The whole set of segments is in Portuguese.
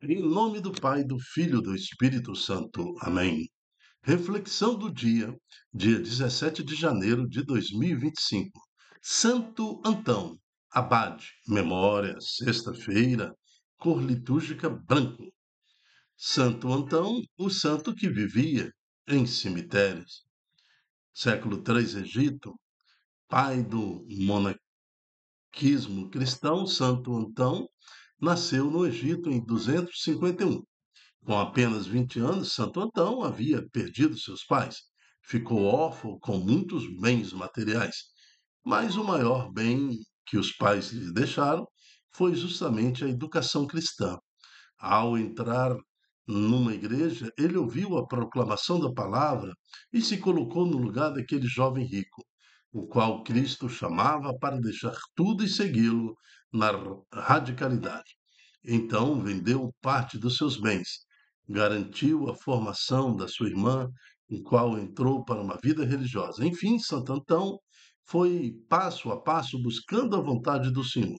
Em nome do Pai, do Filho e do Espírito Santo. Amém. Reflexão do dia 17 de janeiro de 2025. Santo Antão, abade, memória, sexta-feira, cor litúrgica branco. Santo Antão, o santo que vivia em cemitérios. Século III Egito, pai do monaquismo cristão, Santo Antão nasceu no Egito em 251. Com apenas 20 anos, Santo Antão havia perdido seus pais. Ficou órfão com muitos bens materiais. Mas o maior bem que os pais lhe deixaram foi justamente a educação cristã. Ao entrar numa igreja, ele ouviu a proclamação da palavra e se colocou no lugar daquele jovem rico, o qual Cristo chamava para deixar tudo e segui-lo na radicalidade. Então vendeu parte dos seus bens, garantiu a formação da sua irmã, o qual entrou para uma vida religiosa. Enfim, Santo Antão foi passo a passo buscando a vontade do Senhor.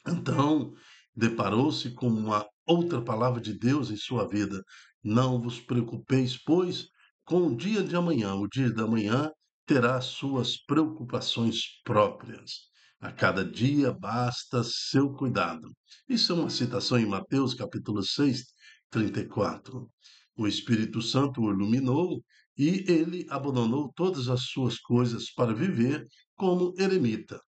Então, deparou-se com uma outra palavra de Deus em sua vida. Não vos preocupeis, pois, com o dia de amanhã. O dia da manhã terá suas preocupações próprias. A cada dia basta seu cuidado. Isso é uma citação em Mateus, capítulo 6, 34. O Espírito Santo o iluminou e ele abandonou todas as suas coisas para viver como eremita.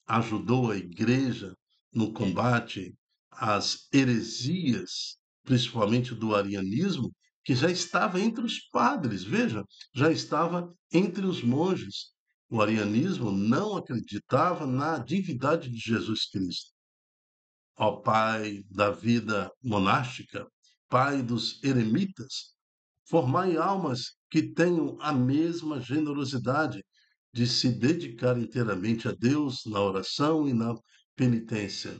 Ajudou a igreja no combate às heresias, principalmente do arianismo, que já estava entre os padres, veja, já estava entre os monges. O arianismo não acreditava na divindade de Jesus Cristo. Ó Pai da vida monástica, Pai dos eremitas, formai almas que tenham a mesma generosidade de se dedicar inteiramente a Deus na oração e na penitência.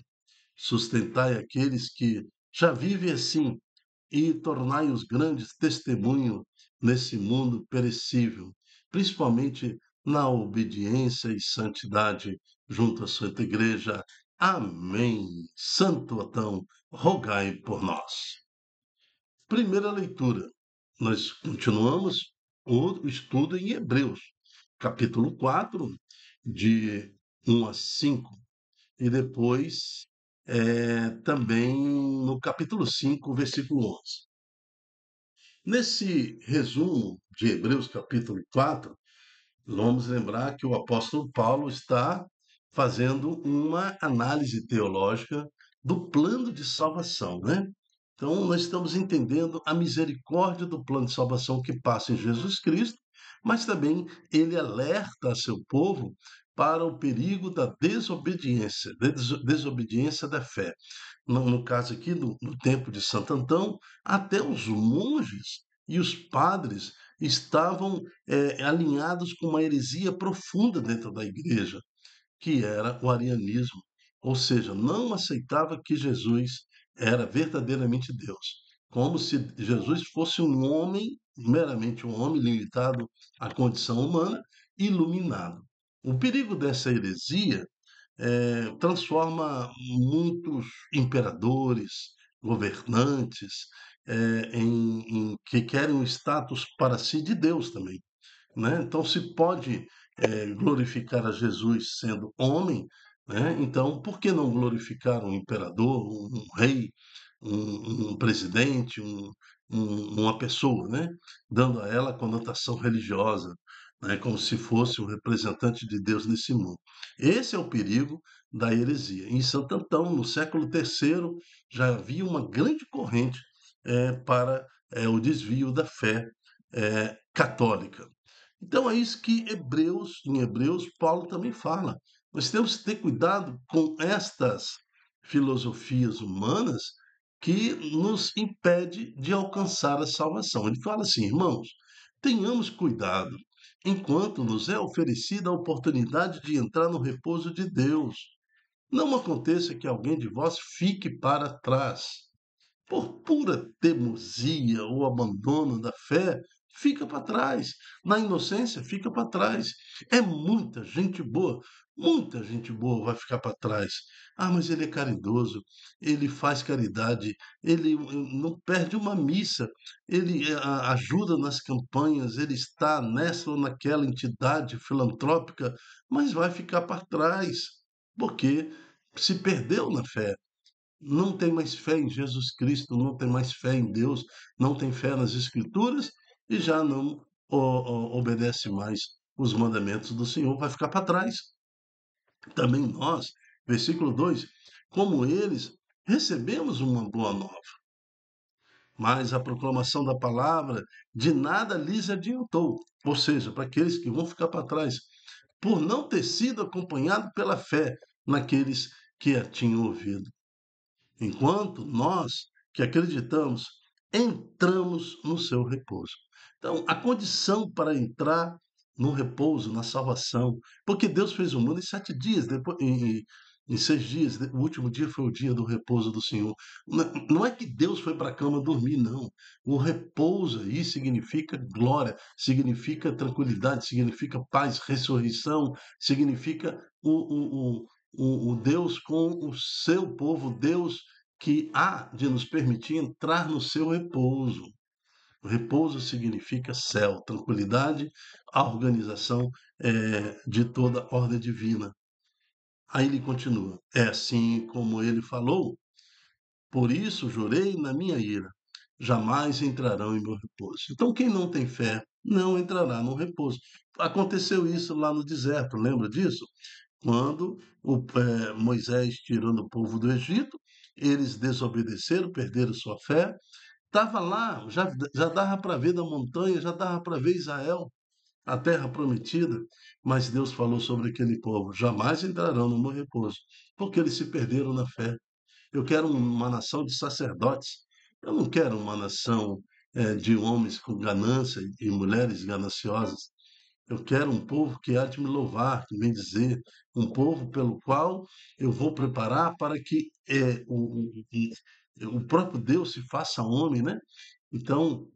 Sustentai aqueles que já vivem assim e tornai-os grandes testemunho nesse mundo perecível, principalmente na obediência e santidade junto à Santa Igreja. Amém. Santo Antão, rogai por nós. Primeira leitura. Nós continuamos o estudo em Hebreus, capítulo 4, de 1 a 5, e depois também no capítulo 5, versículo 11. Nesse resumo de Hebreus, capítulo 4, vamos lembrar que o apóstolo Paulo está fazendo uma análise teológica do plano de salvação, né? Então, nós estamos entendendo a misericórdia do plano de salvação que passa em Jesus Cristo, mas também ele alerta a seu povo para o perigo da desobediência, desobediência da fé. No caso aqui, no tempo de Santo Antão, até os monges e os padres estavam alinhados com uma heresia profunda dentro da igreja, que era o arianismo, ou seja, não aceitava que Jesus era verdadeiramente Deus, como se Jesus fosse um homem, meramente um homem limitado à condição humana, iluminado. O perigo dessa heresia transforma muitos imperadores, governantes, que querem um status para si de Deus também, né? Então, se pode glorificar a Jesus sendo homem, né? Então, por que não glorificar um imperador, um rei, um presidente, uma pessoa, né? Dando a ela a conotação religiosa, né? Como se fosse o representante de Deus nesse mundo. Esse é o perigo da heresia. Em Santo Antão, no século III, já havia uma grande corrente para o desvio da fé católica. Então é isso que em Hebreus, Paulo também fala. Nós temos que ter cuidado com estas filosofias humanas que nos impede de alcançar a salvação. Ele fala assim, irmãos, tenhamos cuidado enquanto nos é oferecida a oportunidade de entrar no repouso de Deus. Não aconteça que alguém de vós fique para trás por pura teimosia ou abandono da fé, fica para trás. Na inocência, fica para trás. É muita gente boa vai ficar para trás. Ah, mas ele é caridoso, ele faz caridade, ele não perde uma missa, ele ajuda nas campanhas, ele está nessa ou naquela entidade filantrópica, mas vai ficar para trás, porque se perdeu na fé, não tem mais fé em Jesus Cristo, não tem mais fé em Deus, não tem fé nas Escrituras e já não obedece mais os mandamentos do Senhor, vai ficar para trás. Também nós, versículo 2, como eles, recebemos uma boa nova, mas a proclamação da palavra de nada lhes adiantou, ou seja, para aqueles que vão ficar para trás, por não ter sido acompanhado pela fé naqueles que a tinham ouvido. Enquanto nós que acreditamos, entramos no seu repouso. Então, a condição para entrar no repouso, na salvação, porque Deus fez o mundo em 7 dias, depois, em 6 dias, o último dia foi o dia do repouso do Senhor. Não é que Deus foi para a cama dormir, não. O repouso aí significa glória, significa tranquilidade, significa paz, ressurreição, significa o Deus com o seu povo, Deus que há de nos permitir entrar no seu repouso. Repouso significa céu, tranquilidade, a organização de toda a ordem divina. Aí ele continua: é assim como ele falou, por isso jurei na minha ira, jamais entrarão em meu repouso. Então, quem não tem fé não entrará no repouso. Aconteceu isso lá no deserto, lembra disso? Quando Moisés tirando o povo do Egito, eles desobedeceram, perderam sua fé. Estava lá, já dava para ver da montanha, já dava para ver Israel, a terra prometida, mas Deus falou sobre aquele povo: jamais entrarão no meu repouso, porque eles se perderam na fé. Eu quero uma nação de sacerdotes, eu não quero uma nação de homens com ganância e mulheres gananciosas. Eu quero um povo que há de me louvar, que me dizer, um povo pelo qual eu vou preparar para que o próprio Deus se faça homem, né? Então,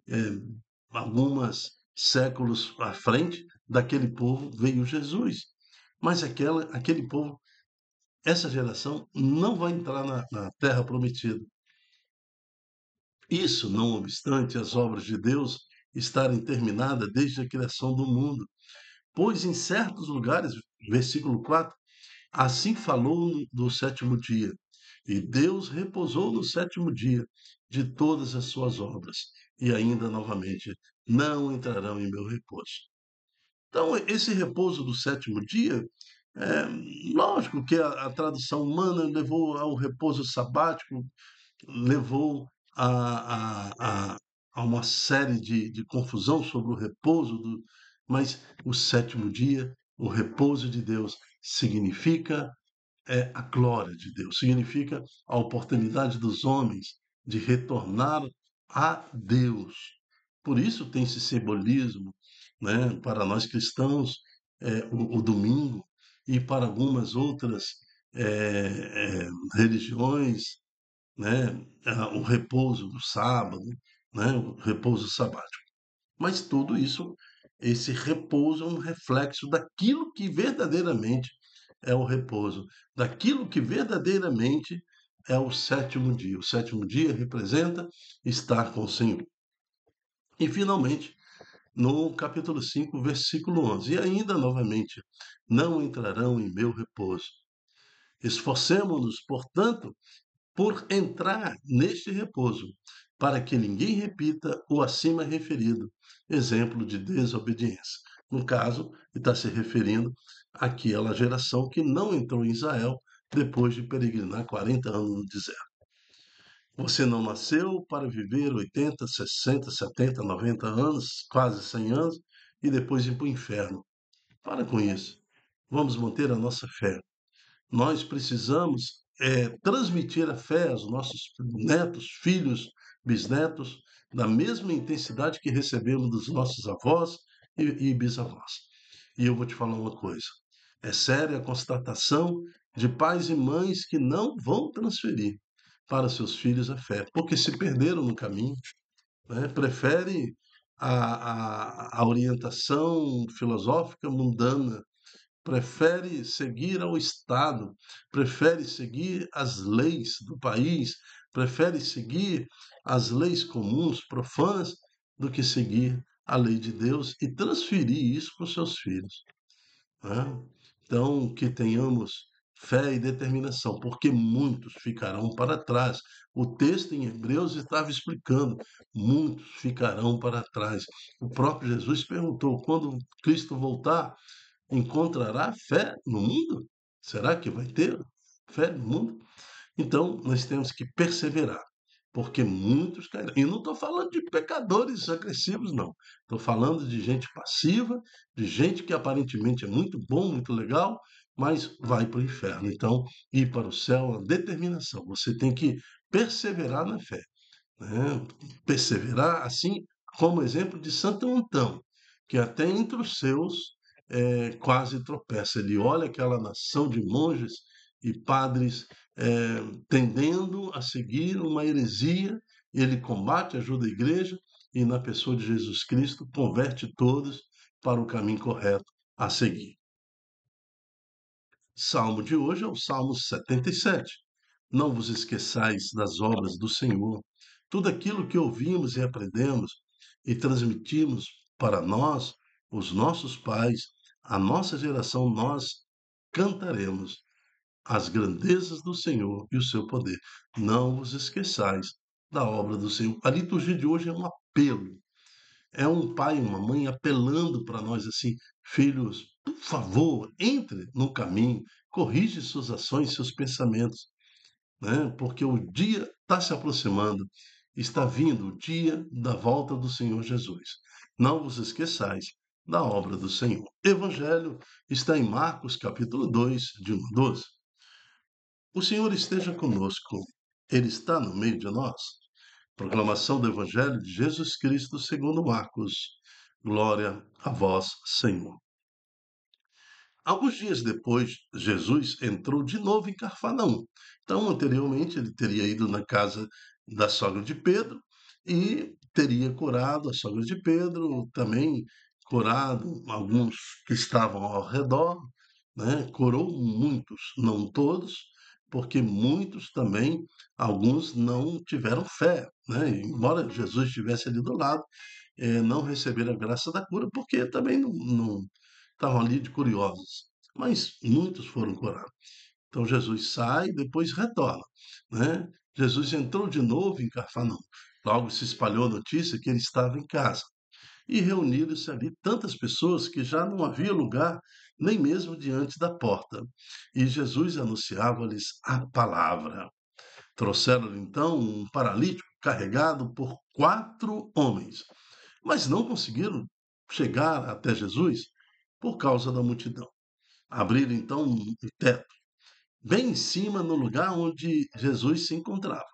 alguns séculos à frente daquele povo veio Jesus. Mas aquele povo, essa geração, não vai entrar na terra prometida. Isso, não obstante as obras de Deus estarem terminadas desde a criação do mundo. Pois em certos lugares, versículo 4, assim falou do sétimo dia. E Deus repousou no sétimo dia de todas as suas obras. E ainda novamente, não entrarão em meu repouso. Então, esse repouso do sétimo dia, é, lógico que a tradução humana levou ao repouso sabático, levou a uma série de confusão sobre o repouso, mas o sétimo dia, o repouso de Deus, significa a glória de Deus, significa a oportunidade dos homens de retornar a Deus. Por isso tem esse simbolismo, né, para nós cristãos, o domingo, e para algumas outras religiões, né, o repouso do sábado, né, o repouso sabático. Mas tudo isso, esse repouso é um reflexo daquilo que verdadeiramente é o repouso, daquilo que verdadeiramente é o sétimo dia. O sétimo dia representa estar com o Senhor. E, finalmente, no capítulo 5, versículo 11, e ainda novamente, não entrarão em meu repouso. Esforcemo-nos, portanto, por entrar neste repouso, para que ninguém repita o acima referido, exemplo de desobediência. No caso, ele está se referindo àquela geração que não entrou em Israel depois de peregrinar 40 anos no deserto. Você não nasceu para viver 80, 60, 70, 90 anos, quase 100 anos, e depois ir para o inferno. Para com isso. Vamos manter a nossa fé. Nós precisamos transmitir a fé aos nossos netos, filhos, bisnetos, da mesma intensidade que recebemos dos nossos avós e bisavós. E eu vou te falar uma coisa: é séria a constatação de pais e mães que não vão transferir para seus filhos a fé, porque se perderam no caminho, né? Prefere a orientação filosófica mundana, prefere seguir ao Estado, prefere seguir as leis do país, prefere seguir as leis comuns, profanas, do que seguir a lei de Deus e transferir isso para os seus filhos, né? Então, que tenhamos fé e determinação, porque muitos ficarão para trás. O texto em Hebreus estava explicando: muitos ficarão para trás. O próprio Jesus perguntou: quando Cristo voltar, encontrará fé no mundo? Será que vai ter fé no mundo? Então, nós temos que perseverar, porque muitos cairão. E não estou falando de pecadores agressivos, não. Estou falando de gente passiva, de gente que aparentemente é muito bom, muito legal, mas vai para o inferno. Então, ir para o céu é uma determinação. Você tem que perseverar na fé, né? Perseverar, assim como exemplo de Santo Antão, que até entre os seus quase tropeça. Ele olha aquela nação de monges e padres tendendo a seguir uma heresia, ele combate, ajuda a igreja e, na pessoa de Jesus Cristo, converte todos para o caminho correto a seguir. Salmo de hoje é o Salmo 77. Não vos esqueçais das obras do Senhor. Tudo aquilo que ouvimos e aprendemos e transmitimos para nós, os nossos pais, a nossa geração, nós cantaremos as grandezas do Senhor e o seu poder. Não vos esqueçais da obra do Senhor. A liturgia de hoje é um apelo, é um pai e uma mãe apelando para nós assim: filhos, por favor, entre no caminho, corrige suas ações, seus pensamentos, né? Porque o dia está se aproximando, está vindo o dia da volta do Senhor Jesus. Não vos esqueçais da obra do Senhor. Evangelho está em Marcos, capítulo 2, de 1 a 12. O Senhor esteja conosco, Ele está no meio de nós. Proclamação do Evangelho de Jesus Cristo segundo Marcos. Glória a vós, Senhor. Alguns dias depois, Jesus entrou de novo em Cafarnaum. Então, anteriormente, ele teria ido na casa da sogra de Pedro e teria curado a sogra de Pedro, também curado alguns que estavam ao redor, né? Curou muitos, não todos, porque muitos também, alguns não tiveram fé, né? Embora Jesus estivesse ali do lado, não receberam a graça da cura, porque também não estavam ali de curiosos. Mas muitos foram curados. Então Jesus sai, depois retorna, né? Jesus entrou de novo em Cafarnaum. Logo se espalhou a notícia que ele estava em casa. E reuniram-se ali tantas pessoas que já não havia lugar nem mesmo diante da porta. E Jesus anunciava-lhes a palavra. Trouxeram então um paralítico carregado por 4 homens, mas não conseguiram chegar até Jesus por causa da multidão. Abriram então um teto, bem em cima no lugar onde Jesus se encontrava.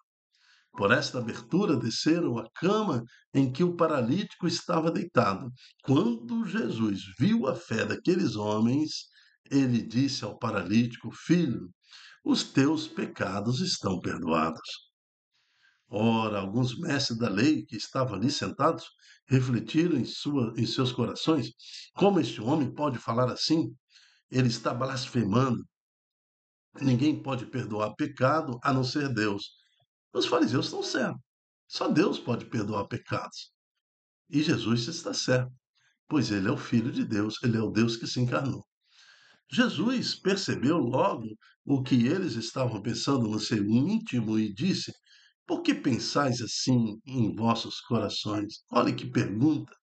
Por esta abertura desceram a cama em que o paralítico estava deitado. Quando Jesus viu a fé daqueles homens, ele disse ao paralítico: Filho, os teus pecados estão perdoados. Ora, alguns mestres da lei que estavam ali sentados refletiram em seus corações: como este homem pode falar assim? Ele está blasfemando. Ninguém pode perdoar pecado a não ser Deus. Os fariseus estão certos. Só Deus pode perdoar pecados. E Jesus está certo, pois ele é o Filho de Deus, ele é o Deus que se encarnou. Jesus percebeu logo o que eles estavam pensando no seu íntimo e disse: Por que pensais assim em vossos corações? Olha que pergunta.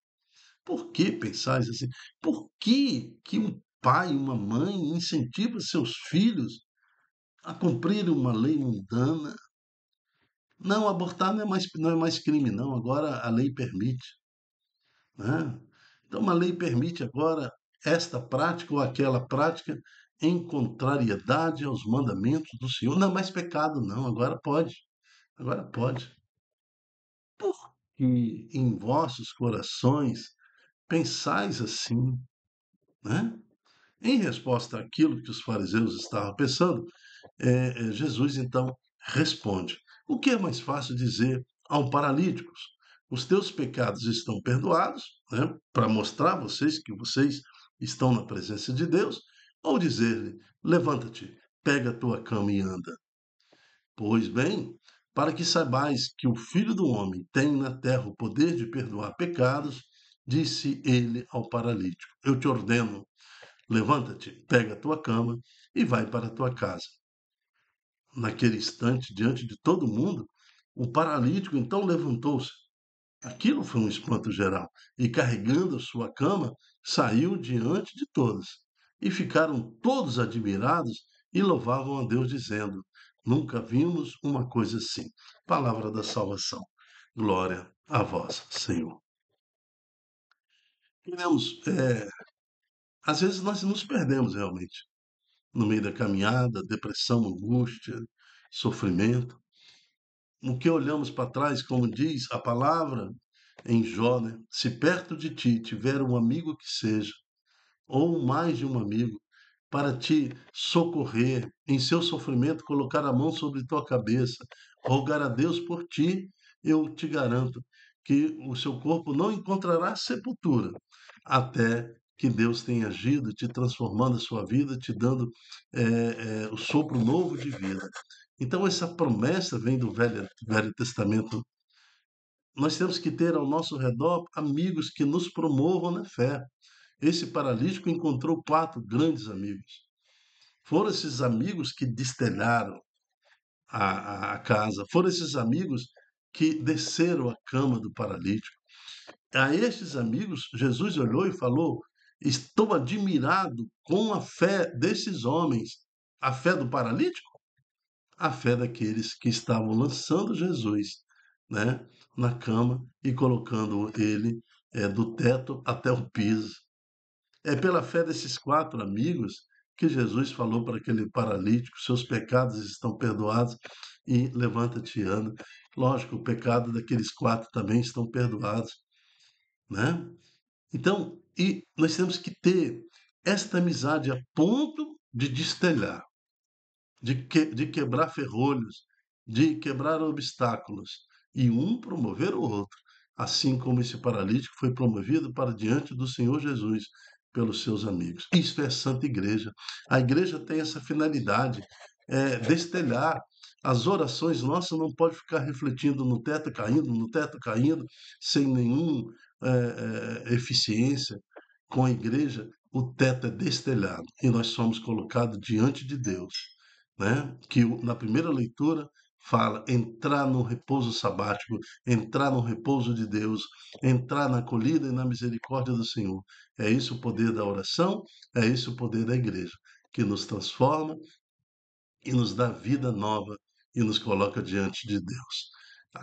Por que pensais assim? Por que um pai e uma mãe incentivam seus filhos a cumprir uma lei mundana? Não, abortar não é mais crime, não. Agora a lei permite, né? Então, uma lei permite agora esta prática ou aquela prática em contrariedade aos mandamentos do Senhor. Não é mais pecado, não. Agora pode. Agora pode. Porque em vossos corações pensais assim, né? Em resposta àquilo que os fariseus estavam pensando, Jesus então responde. O que é mais fácil dizer a um paralítico? os teus pecados estão perdoados, né, para mostrar a vocês que vocês estão na presença de Deus, ou dizer-lhe: levanta-te, pega a tua cama e anda. Pois bem, para que saibais que o Filho do Homem tem na terra o poder de perdoar pecados, disse ele ao paralítico: eu te ordeno, levanta-te, pega a tua cama e vai para a tua casa. Naquele instante, diante de todo mundo, o paralítico então levantou-se. Aquilo foi um espanto geral. E carregando a sua cama, saiu diante de todos. E ficaram todos admirados e louvavam a Deus, dizendo: nunca vimos uma coisa assim. Palavra da salvação. Glória a vós, Senhor. Queremos, às vezes nós nos perdemos realmente no meio da caminhada, depressão, angústia, sofrimento. No que olhamos para trás, como diz a palavra em Jó, né? Se perto de ti tiver um amigo que seja, ou mais de um amigo, para te socorrer em seu sofrimento, colocar a mão sobre tua cabeça, rogar a Deus por ti, eu te garanto que o seu corpo não encontrará sepultura, até que Deus tenha agido, te transformando a sua vida, te dando o sopro novo de vida. Então, essa promessa vem do Velho Testamento. Nós temos que ter ao nosso redor amigos que nos promovam na fé. Esse paralítico encontrou quatro grandes amigos. Foram esses amigos que destelharam a casa, foram esses amigos que desceram a cama do paralítico. A estes amigos, Jesus olhou e falou: estou admirado com a fé desses homens. A fé do paralítico? A fé daqueles que estavam lançando Jesus, né, na cama e colocando ele do teto até o piso. É pela fé desses quatro amigos que Jesus falou para aquele paralítico: seus pecados estão perdoados e levanta-te e anda. Lógico, o pecado daqueles quatro também estão perdoados, né? Então, e nós temos que ter esta amizade a ponto de destelhar, de quebrar ferrolhos, de quebrar obstáculos, e um promover o outro, assim como esse paralítico foi promovido para diante do Senhor Jesus pelos seus amigos. Isto é Santa Igreja. A igreja tem essa finalidade, destelhar. As orações nossas não podem ficar refletindo no teto caindo, sem nenhuma eficiência. Com a igreja, o teto é destelhado e nós somos colocados diante de Deus, né? Que na primeira leitura fala entrar no repouso sabático, entrar no repouso de Deus, entrar na acolhida e na misericórdia do Senhor. É isso o poder da oração, é isso o poder da igreja, que nos transforma e nos dá vida nova e nos coloca diante de Deus.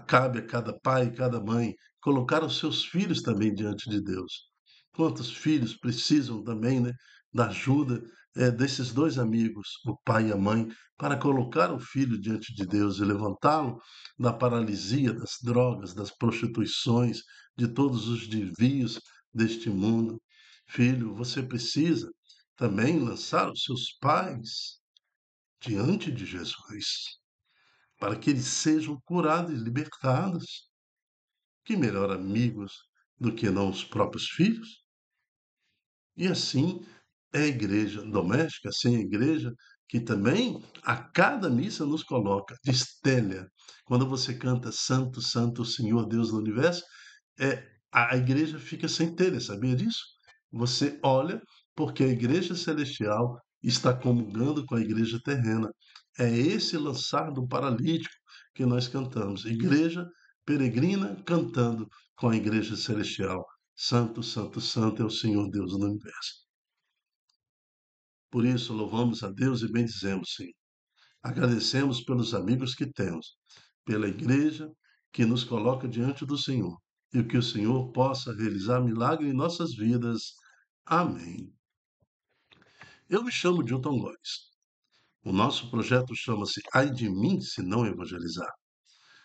Cabe a cada pai e cada mãe colocar os seus filhos também diante de Deus. Quantos filhos precisam também, né, da ajuda desses dois amigos, o pai e a mãe, para colocar o filho diante de Deus e levantá-lo da paralisia, das drogas, das prostituições, de todos os desvios deste mundo. Filho, você precisa também lançar os seus pais diante de Jesus, para que eles sejam curados e libertados. Que melhor amigos do que não os próprios filhos? E assim é a igreja doméstica, assim é a igreja que também a cada missa nos coloca, destélia. Quando você canta Santo, Santo, Senhor Deus do Universo, a igreja fica sem telha, sabia disso? Você olha porque a igreja celestial está comungando com a igreja terrena. É esse lançar do paralítico que nós cantamos. Igreja peregrina cantando com a igreja celestial. Santo, Santo, Santo é o Senhor Deus do universo. Por isso, louvamos a Deus e bendizemos, Senhor. Agradecemos pelos amigos que temos, pela igreja que nos coloca diante do Senhor, e que o Senhor possa realizar milagre em nossas vidas. Amém. Eu me chamo Dilton Góes. O nosso projeto chama-se Ai de mim se não evangelizar.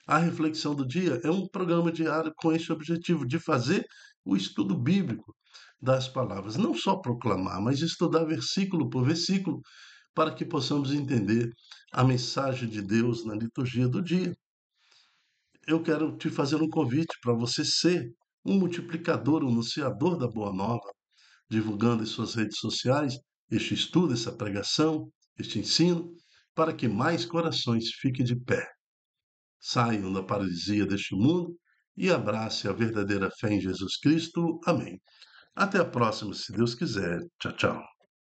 A reflexão do dia é um programa diário com este objetivo de fazer o estudo bíblico das palavras, não só proclamar, mas estudar versículo por versículo, para que possamos entender a mensagem de Deus na liturgia do dia. eu quero te fazer um convite para você ser um multiplicador, um anunciador da Boa Nova, divulgando em suas redes sociais este estudo, essa pregação, este ensino, para que mais corações fiquem de pé, saiam da paralisia deste mundo e abracem a verdadeira fé em Jesus Cristo. Amém. Até a próxima, se Deus quiser. Tchau, tchau.